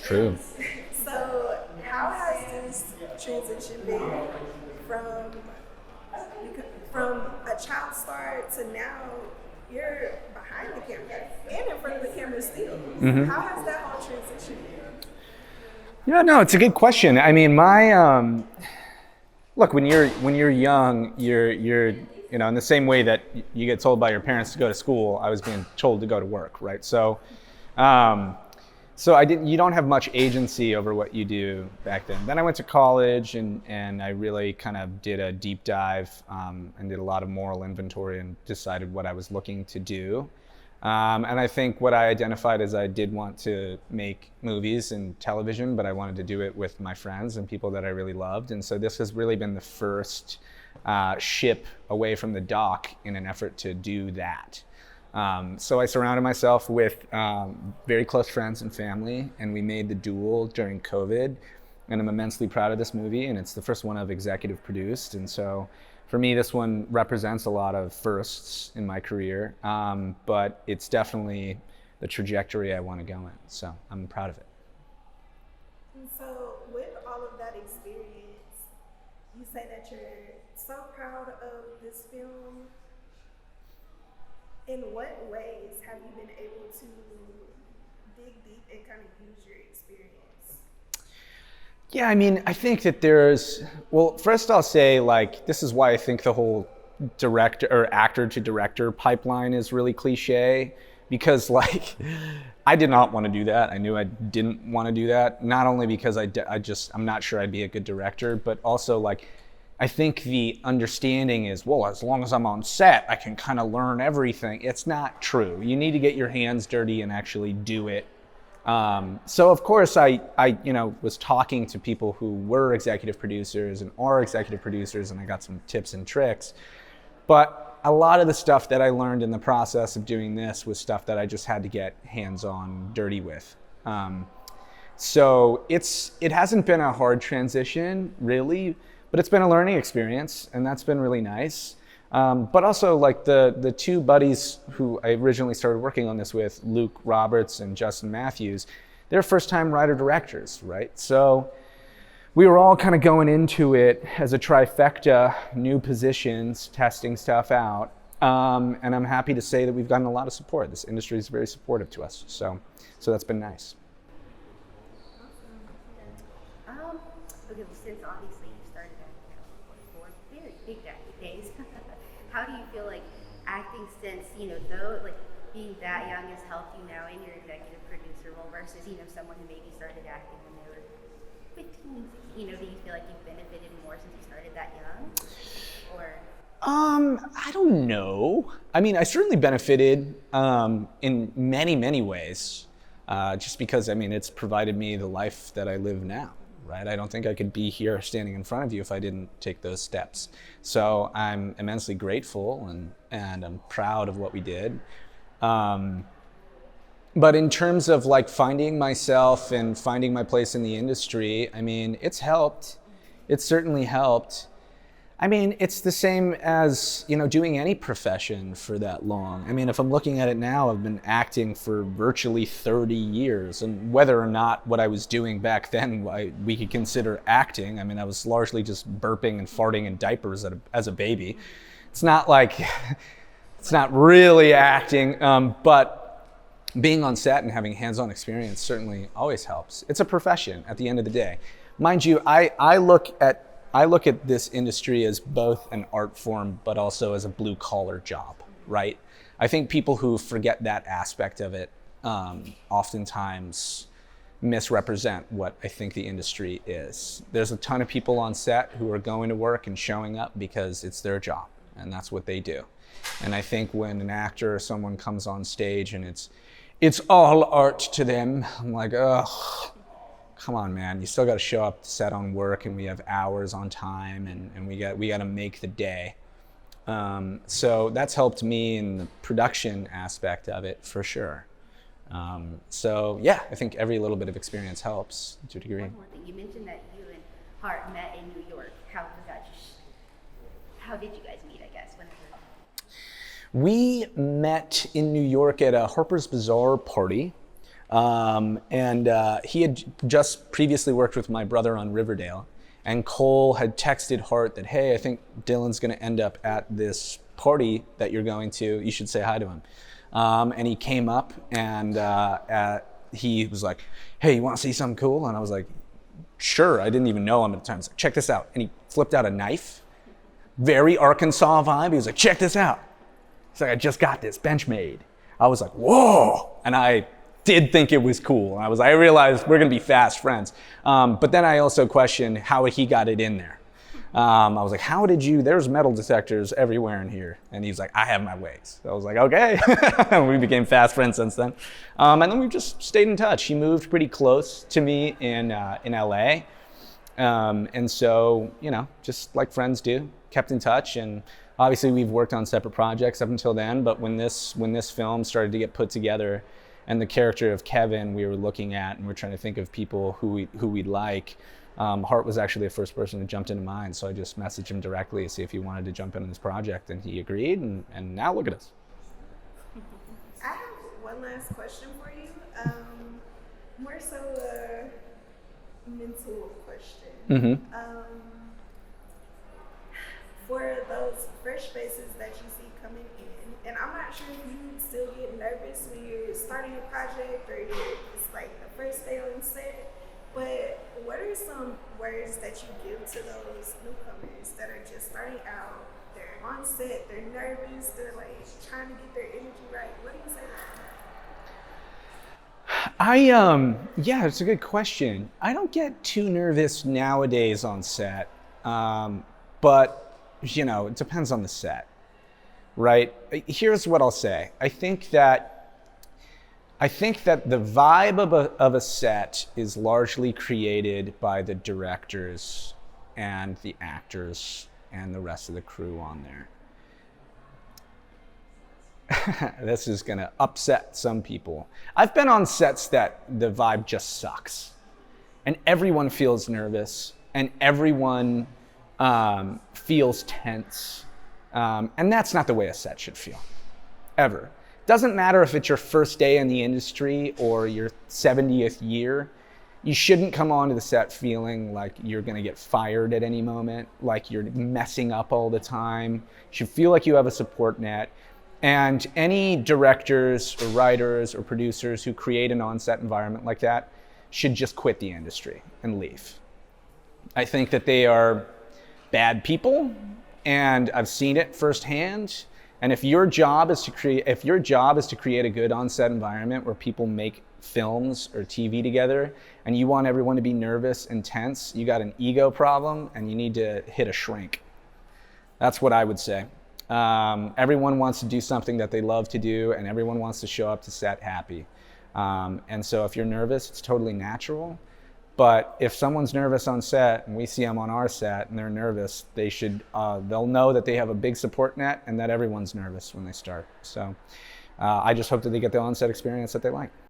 True. So, how has this transition been from from a child star to now you're behind the camera and in front of the camera still? How has that whole transition been? Yeah, no, it's a good question. I mean, look, when you're young, you're in the same way that you get told by your parents to go to school, I was being told to go to work, right? So you don't have much agency over what you do back then. Then I went to college and I really kind of did a deep dive and did a lot of moral inventory and decided what I was looking to do. And I think what I identified is I did want to make movies and television, but I wanted to do it with my friends and people that I really loved. And so this has really been the first ship away from the dock in an effort to do that. So I surrounded myself with very close friends and family, and we made the Duel during COVID. And I'm immensely proud of this movie, and it's the first one I've executive produced. And so for me, this one represents a lot of firsts in my career, but it's definitely the trajectory I want to go in. So I'm proud of it. And so, with all of that experience, you say that you're so proud of this film. In what ways have you been able to dig deep and kind of use your experience? Yeah, I mean, I think that first I'll say, like, this is why I think the whole director or actor to director pipeline is really cliche, because like, I did not want to do that. I knew I didn't want to do that. Not only because I'm not sure I'd be a good director, but also like, I think the understanding is, well, as long as I'm on set, I can kind of learn everything. It's not true. You need to get your hands dirty and actually do it. So of course I was talking to people who were executive producers and are executive producers, and I got some tips and tricks. But a lot of the stuff that I learned in the process of doing this was stuff that I just had to get hands-on dirty with. So it hasn't been a hard transition, really. But it's been a learning experience, and that's been really nice. But also, like the two buddies who I originally started working on this with, Luke Roberts and Justin Matthews, they're first-time writer-directors, right? So we were all kind of going into it as a trifecta, new positions, testing stuff out. And I'm happy to say that we've gotten a lot of support. This industry is very supportive to us, so that's been nice. Okay, well, since obviously you started at before very big days, how do you feel like acting since, though like being that young has helped you now in your executive producer role versus, someone who maybe started acting when they were 15, 16, do you feel like you've benefited more since you started that young? Or? I don't know. I mean, I certainly benefited in many, many ways, just because, I mean, it's provided me the life that I live now. Right? I don't think I could be here standing in front of you if I didn't take those steps. So I'm immensely grateful and I'm proud of what we did. But in terms of like finding myself and finding my place in the industry, I mean, it's helped. It's certainly helped. I mean, it's the same as, doing any profession for that long. I mean, if I'm looking at it now, I've been acting for virtually 30 years. And whether or not what I was doing back then, we could consider acting. I mean, I was largely just burping and farting in diapers as a baby. It's not like, it's not really acting, but being on set and having hands-on experience certainly always helps. It's a profession at the end of the day. Mind you, I look at this industry as both an art form, but also as a blue collar job, right? I think people who forget that aspect of it oftentimes misrepresent what I think the industry is. There's a ton of people on set who are going to work and showing up because it's their job and that's what they do. And I think when an actor or someone comes on stage and it's all art to them, I'm like, ugh. Come on, man, you still got to show up to set on work, and we have hours on time, and we got to make the day. So that's helped me in the production aspect of it for sure. So yeah, I think every little bit of experience helps to a degree. One more thing, you mentioned that you and Hart met in New York. How did you guys meet, I guess? We met in New York at a Harper's Bazaar party. He had just previously worked with my brother on Riverdale. And Cole had texted Hart that, hey, I think Dylan's going to end up at this party that you're going to. You should say hi to him. And he came up and he was like, hey, you want to see something cool? And I was like, sure. I didn't even know him at the time. I was like, check this out. And he flipped out a knife. Very Arkansas vibe. He was like, check this out. He's like, I just got this Benchmade. I was like, whoa. And I did think it was cool. I realized we're gonna be fast friends. But then I also questioned how he got it in there. I was like, there's metal detectors everywhere in here. And he's like, I have my ways. So I was like, okay. We became fast friends since then. And then we've just stayed in touch. He moved pretty close to me in LA. And so, just like friends do, kept in touch. And obviously we've worked on separate projects up until then, but when this film started to get put together and the character of Kevin we were looking at and we're trying to think of people who we'd like, Hart was actually the first person who jumped into mind. So I just messaged him directly to see if he wanted to jump into this project, and he agreed, and now look at us. I have one last question for you. More so a mental question. Mm-hmm. For those fresh faces that you see coming in, and I'm not sure if you still get nervous when you're starting a project or it's like the first day on set, but what are some words that you give to those newcomers that are just starting out? They're on set, they're nervous, they're like trying to get their energy right. What do you say to them? Yeah, it's a good question. I don't get too nervous nowadays on set, but it depends on the set, right? Here's what I'll say. I think that the vibe of a set is largely created by the directors and the actors and the rest of the crew on there. This is gonna upset some people. I've been on sets that the vibe just sucks, and everyone feels nervous, and everyone feels tense, and that's not the way a set should feel, ever. Doesn't matter if it's your first day in the industry or your 70th year. You shouldn't come onto the set feeling like you're gonna get fired at any moment, like you're messing up all the time. You should feel like you have a support net. And any directors or writers or producers who create an on-set environment like that should just quit the industry and leave. I think that they are bad people, and I've seen it firsthand. And if your job is to create a good on-set environment where people make films or TV together, and you want everyone to be nervous and tense, you got an ego problem, and you need to hit a shrink. That's what I would say. Everyone wants to do something that they love to do, and everyone wants to show up to set happy. And so if you're nervous, it's totally natural. But if someone's nervous on set and we see them on our set and they're nervous, they'll know that they have a big support net and that everyone's nervous when they start. So I just hope that they get the on-set experience that they like.